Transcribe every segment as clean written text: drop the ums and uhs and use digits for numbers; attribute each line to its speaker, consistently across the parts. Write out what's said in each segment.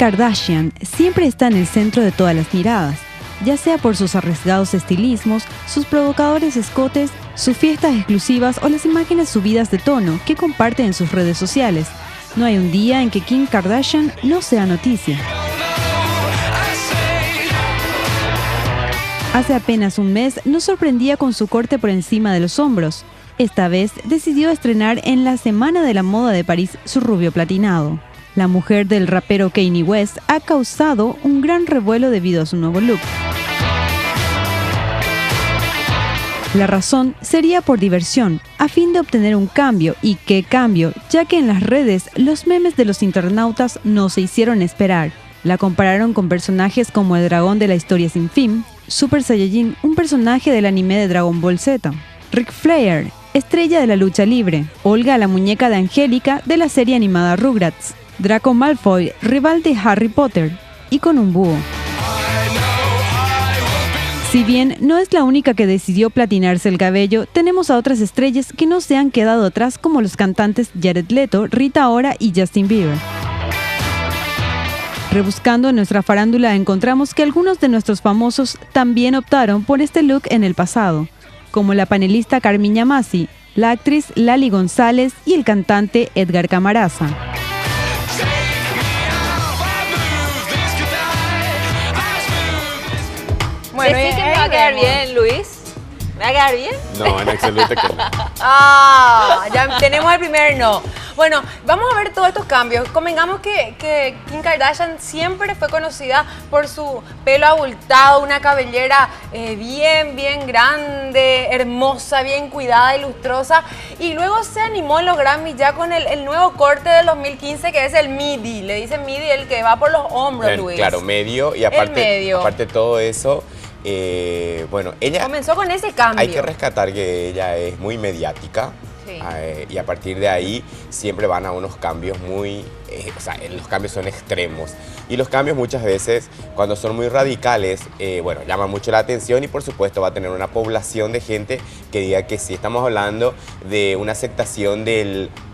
Speaker 1: Kardashian siempre está en el centro de todas las miradas, ya sea por sus arriesgados estilismos, sus provocadores escotes, sus fiestas exclusivas o las imágenes subidas de tono que comparte en sus redes sociales. No hay un día en que Kim Kardashian no sea noticia. Hace apenas un mes nos sorprendía con su corte por encima de los hombros. Esta vez decidió estrenar en la Semana de la Moda de París su rubio platinado. La mujer del rapero Kanye West ha causado un gran revuelo debido a su nuevo look. La razón sería por diversión, a fin de obtener un cambio. ¿Y qué cambio? Ya que en las redes los memes de los internautas no se hicieron esperar. La compararon con personajes como el dragón de la historia sin fin, Super Saiyajin, un personaje del anime de Dragon Ball Z, Ric Flair, estrella de la lucha libre, Olga, la muñeca de Angélica de la serie animada Rugrats, Draco Malfoy, rival de Harry Potter, y con un búho. Si bien no es la única que decidió platinarse el cabello, tenemos a otras estrellas que no se han quedado atrás, como los cantantes Jared Leto, Rita Ora y Justin Bieber. Rebuscando en nuestra farándula encontramos que algunos de nuestros famosos también optaron por este look en el pasado, como la panelista Carmiña Masi, la actriz Lali González y el cantante Edgar Camaraza.
Speaker 2: Bueno, ¿sí que me va a quedar bien, Luis? ¿Me va a quedar bien?
Speaker 3: No, en absoluto que no.
Speaker 2: Ya tenemos el primer no. Bueno, vamos a ver todos estos cambios. Convengamos que Kim Kardashian siempre fue conocida por su pelo abultado, una cabellera bien grande, hermosa, bien cuidada y lustrosa. Y luego se animó en los Grammy ya con el nuevo corte del 2015, que es el midi. Le dicen midi, el que va por los hombros, Luis.
Speaker 3: Claro, medio. Y aparte de todo eso, bueno, ella
Speaker 2: comenzó con ese cambio.
Speaker 3: Hay que rescatar que ella es muy mediática. Sí. Y a partir de ahí siempre van a unos cambios muy, los cambios son extremos. Y los cambios muchas veces, cuando son muy radicales, bueno, llaman mucho la atención y por supuesto va a tener una población de gente que diga que sí. Estamos hablando de una aceptación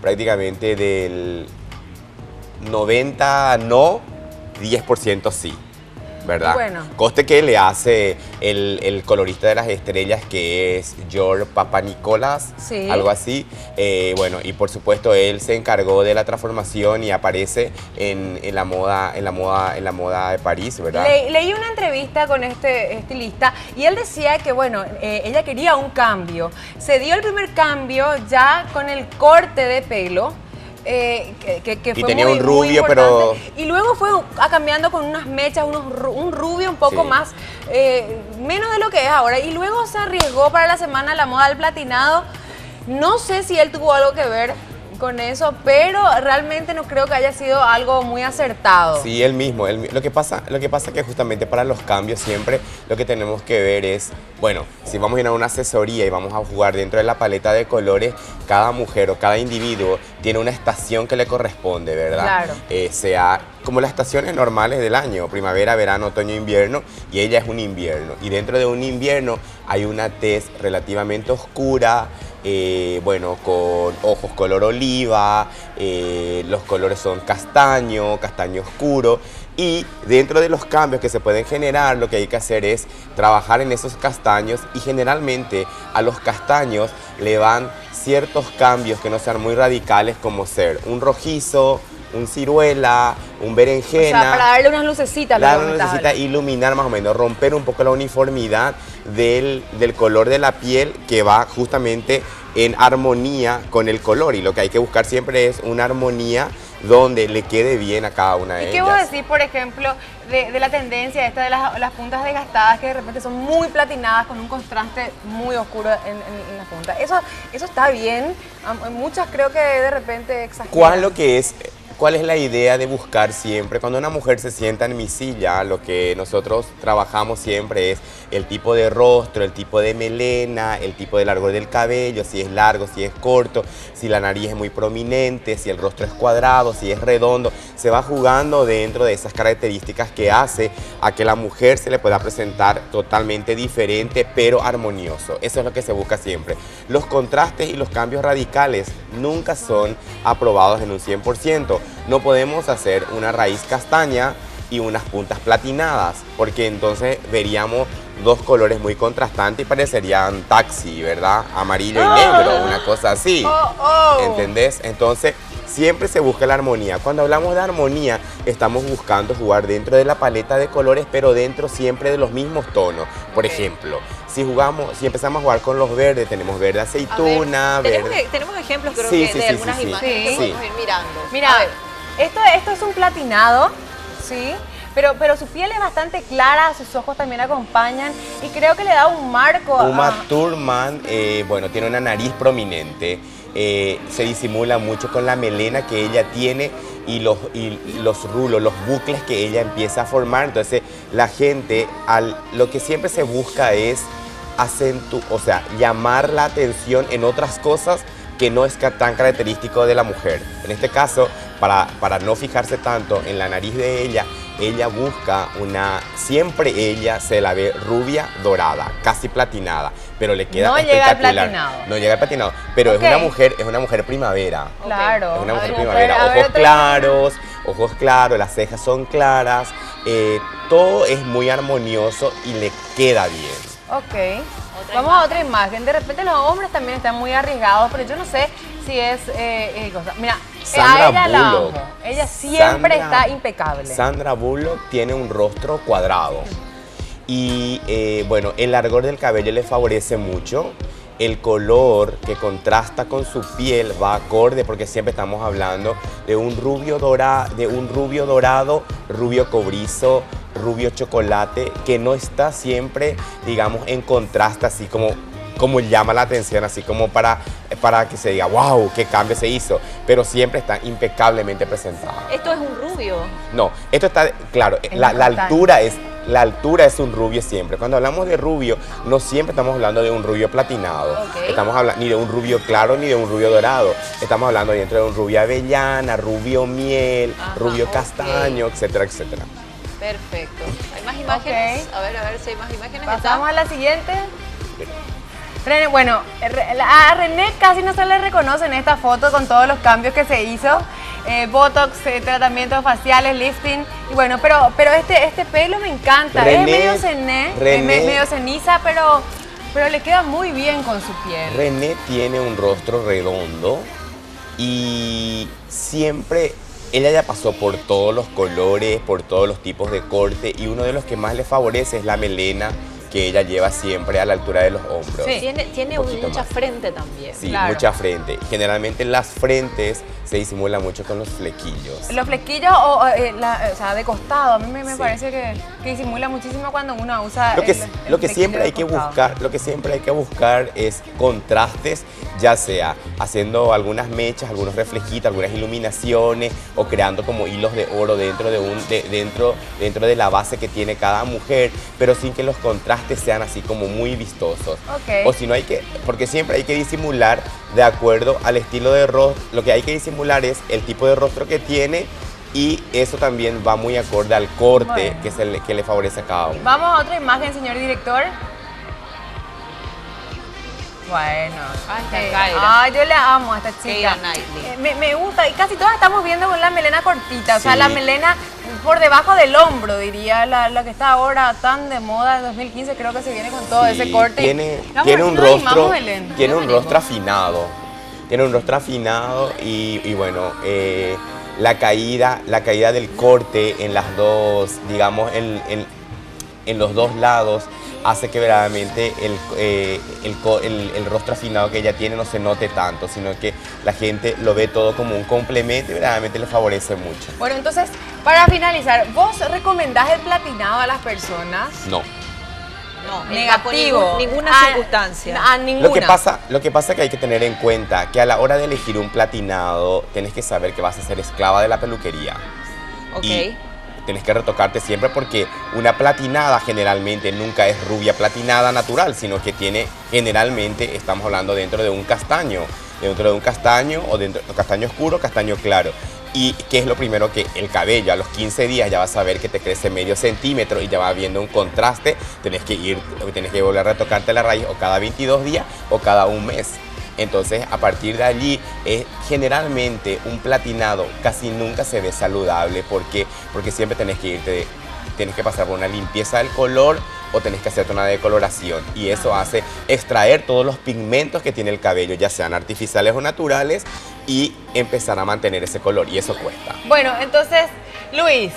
Speaker 3: prácticamente del 90 no, 10% sí. ¿Verdad?
Speaker 2: Bueno.
Speaker 3: Coste que le hace el colorista de las estrellas, que es George Papanicolaou,
Speaker 2: sí,
Speaker 3: algo así. Bueno, y por supuesto él se encargó de la transformación y aparece en la moda de París, ¿verdad?
Speaker 2: Leí una entrevista con este estilista y él decía que, bueno, ella quería un cambio. Se dio el primer cambio ya con el corte de pelo. Que
Speaker 3: y
Speaker 2: fue
Speaker 3: tenía
Speaker 2: muy,
Speaker 3: un rubio, pero...
Speaker 2: Y luego fue cambiando con unas mechas, un rubio un poco más, menos de lo que es ahora. Y luego se arriesgó para la Semana de la Moda del platinado. No sé si él tuvo algo que ver con eso, pero realmente no creo que haya sido algo muy acertado.
Speaker 3: Sí, él mismo. Lo que pasa que justamente para los cambios siempre lo que tenemos que ver es, bueno, si vamos a ir a una asesoría y vamos a jugar dentro de la paleta de colores, cada mujer o cada individuo tiene una estación que le corresponde, ¿verdad?
Speaker 2: Claro.
Speaker 3: Sea como las estaciones normales del año, primavera, verano, otoño, invierno, y ella es un invierno. Y dentro de un invierno hay una tez relativamente oscura, bueno, con ojos color oliva, los colores son castaño oscuro, y dentro de los cambios que se pueden generar, lo que hay que hacer es trabajar en esos castaños, y generalmente a los castaños le van ciertos cambios que no sean muy radicales, como ser un rojizo, un ciruela, un berenjena.
Speaker 2: O sea, para darle unas lucecitas.
Speaker 3: Darle una lucecita, iluminar más o menos, romper un poco la uniformidad del color de la piel, que va justamente en armonía con el color. Y lo que hay que buscar siempre es una armonía donde le quede bien a cada una de ellas.
Speaker 2: ¿Y qué vos decís, por ejemplo, de la tendencia esta de las puntas desgastadas, que de repente son muy platinadas con un contraste muy oscuro en la punta? Eso está bien. Muchas creo que de repente exageran.
Speaker 3: ¿Cuál es la idea de buscar siempre? Cuando una mujer se sienta en mi silla, lo que nosotros trabajamos siempre es el tipo de rostro, el tipo de melena, el tipo de largo del cabello, si es largo, si es corto, si la nariz es muy prominente, si el rostro es cuadrado, si es redondo. Se va jugando dentro de esas características que hace a que la mujer se le pueda presentar totalmente diferente, pero armonioso. Eso es lo que se busca siempre. Los contrastes y los cambios radicales nunca son aprobados en un 100%. no podemos hacer una raíz castaña y unas puntas platinadas, porque entonces veríamos dos colores muy contrastantes y parecerían taxi, ¿verdad? Amarillo y negro, una cosa así. ¿Entendés? Entonces, siempre se busca la armonía. Cuando hablamos de armonía, estamos buscando jugar dentro de la paleta de colores, pero dentro siempre de los mismos tonos. Por ejemplo, si empezamos a jugar con los verdes, tenemos verde aceituna,
Speaker 4: tenemos ejemplos, creo
Speaker 3: Sí,
Speaker 4: que
Speaker 3: sí,
Speaker 4: de
Speaker 3: sí,
Speaker 4: algunas
Speaker 3: sí, sí.
Speaker 4: imágenes que podemos ir mirando.
Speaker 2: Mira,
Speaker 4: A ver.
Speaker 2: esto es un platinado, ¿sí? Pero su piel es bastante clara, sus ojos también acompañan y creo que le da un marco.
Speaker 3: Uma Thurman, bueno, tiene una nariz prominente, se disimula mucho con la melena que ella tiene y los rulos, los bucles que ella empieza a formar. Entonces la gente, lo que siempre se busca es llamar la atención en otras cosas que no es tan característico de la mujer. En este caso, para no fijarse tanto en la nariz de ella busca siempre ella se la ve rubia dorada, casi platinada, pero le queda espectacular.
Speaker 2: Llega al platinado.
Speaker 3: No llega al platinado, pero es una mujer primavera.
Speaker 2: Claro.
Speaker 3: Es una mujer primavera, ojos claros, las cejas son claras, todo es muy armonioso y le queda bien.
Speaker 2: Ok. Vamos a otra imagen. De repente los hombres también están muy arriesgados, pero yo no sé si es cosa. Mira, a ella la amo. Ella siempre está impecable.
Speaker 3: Sandra Bullock tiene un rostro cuadrado y bueno, el largor del cabello le favorece mucho. El color que contrasta con su piel va acorde, porque siempre estamos hablando de un rubio dorado, rubio cobrizo, rubio chocolate, que no está siempre, digamos, en contraste, así como llama la atención, así como para que se diga, wow, qué cambio se hizo, pero siempre está impecablemente presentada.
Speaker 4: ¿Esto es un rubio?
Speaker 3: No, esto está, claro, la altura es un rubio siempre. Cuando hablamos de rubio, no siempre estamos hablando de un rubio platinado. Estamos hablando ni de un rubio claro ni de un rubio dorado. Estamos hablando dentro de un rubio avellana, rubio miel, rubio castaño, etcétera, etcétera.
Speaker 4: Perfecto. ¿Hay más imágenes? A ver si hay más imágenes.
Speaker 2: Pasamos a la siguiente. Bueno, a René casi no se le reconoce en esta foto con todos los cambios que se hizo. Botox, tratamientos faciales, lifting. Y bueno, pero este pelo me encanta.
Speaker 3: René,
Speaker 2: es medio ceniza, pero le queda muy bien con su piel.
Speaker 3: René tiene un rostro redondo y siempre ella ya pasó por todos los colores, por todos los tipos de corte, y uno de los que más le favorece es la melena que ella lleva siempre a la altura de los hombros.
Speaker 4: Sí, tiene mucha frente también.
Speaker 3: Sí, claro. Mucha frente. Generalmente las frentes se disimulan mucho con los flequillos.
Speaker 2: Los flequillos o sea, de costado, a mí me parece que disimula muchísimo cuando uno usa
Speaker 3: lo que siempre hay que buscar es contrastes, ya sea haciendo algunas mechas, algunos reflejitos, algunas iluminaciones o creando como hilos de oro dentro de la base que tiene cada mujer, pero sin que los contrastes sean así como muy vistosos. O si no porque siempre hay que disimular de acuerdo al estilo de rostro. Lo que hay que disimular es el tipo de rostro que tiene, y eso también va muy acorde al corte que le favorece a cada uno.
Speaker 2: Vamos a otra imagen, señor director. Bueno, yo le amo a esta chica. Me gusta, y casi todas estamos viendo con la melena cortita, o sea, la melena por debajo del hombro, diría, la que está ahora tan de moda en 2015, creo que se viene con todo ese corte.
Speaker 3: Tiene un rostro afinado. Tiene un rostro afinado y bueno, la caída del corte en las dos, digamos, en los dos lados, hace que verdaderamente el rostro afinado que ella tiene no se note tanto, sino que la gente lo ve todo como un complemento y verdaderamente le favorece mucho.
Speaker 2: Bueno, entonces, para finalizar, ¿vos recomendás el platinado a las personas?
Speaker 3: No.
Speaker 4: No,
Speaker 2: negativo.
Speaker 4: Ninguna circunstancia.
Speaker 2: Ninguna.
Speaker 3: Lo que pasa es que hay que tener en cuenta que a la hora de elegir un platinado, tienes que saber que vas a ser esclava de la peluquería. Y tienes que retocarte siempre, porque una platinada generalmente nunca es rubia platinada natural, sino que generalmente estamos hablando dentro de un castaño o dentro de castaño oscuro, castaño claro. ¿Y qué es lo primero? Que el cabello a los 15 días ya vas a ver que te crece medio centímetro y ya va viendo un contraste. Tienes que volver a retocarte la raíz o cada 22 días o cada un mes. Entonces, a partir de allí, generalmente un platinado casi nunca se ve saludable. ¿Por qué? Porque siempre tienes que pasar por una limpieza del color o tenés que hacerte una decoloración, y eso hace extraer todos los pigmentos que tiene el cabello, ya sean artificiales o naturales, y empezar a mantener ese color, y eso cuesta.
Speaker 2: Bueno, entonces, Luis,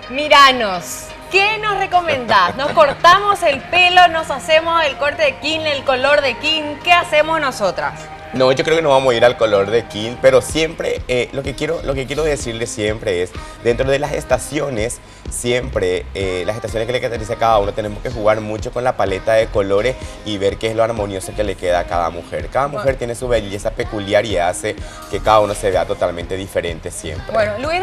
Speaker 2: míranos. ¿Qué nos recomendás? ¿Nos cortamos el pelo, nos hacemos el corte de kin, el color de kin? ¿Qué hacemos nosotras?
Speaker 3: No, yo creo que no vamos a ir al color de kin, pero siempre, lo que quiero decirles siempre es, dentro de las estaciones, siempre, las estaciones que le caracteriza a cada uno, tenemos que jugar mucho con la paleta de colores y ver qué es lo armonioso que le queda a cada mujer. Cada mujer tiene su belleza peculiar y hace que cada uno se vea totalmente diferente siempre.
Speaker 2: Bueno, Luis...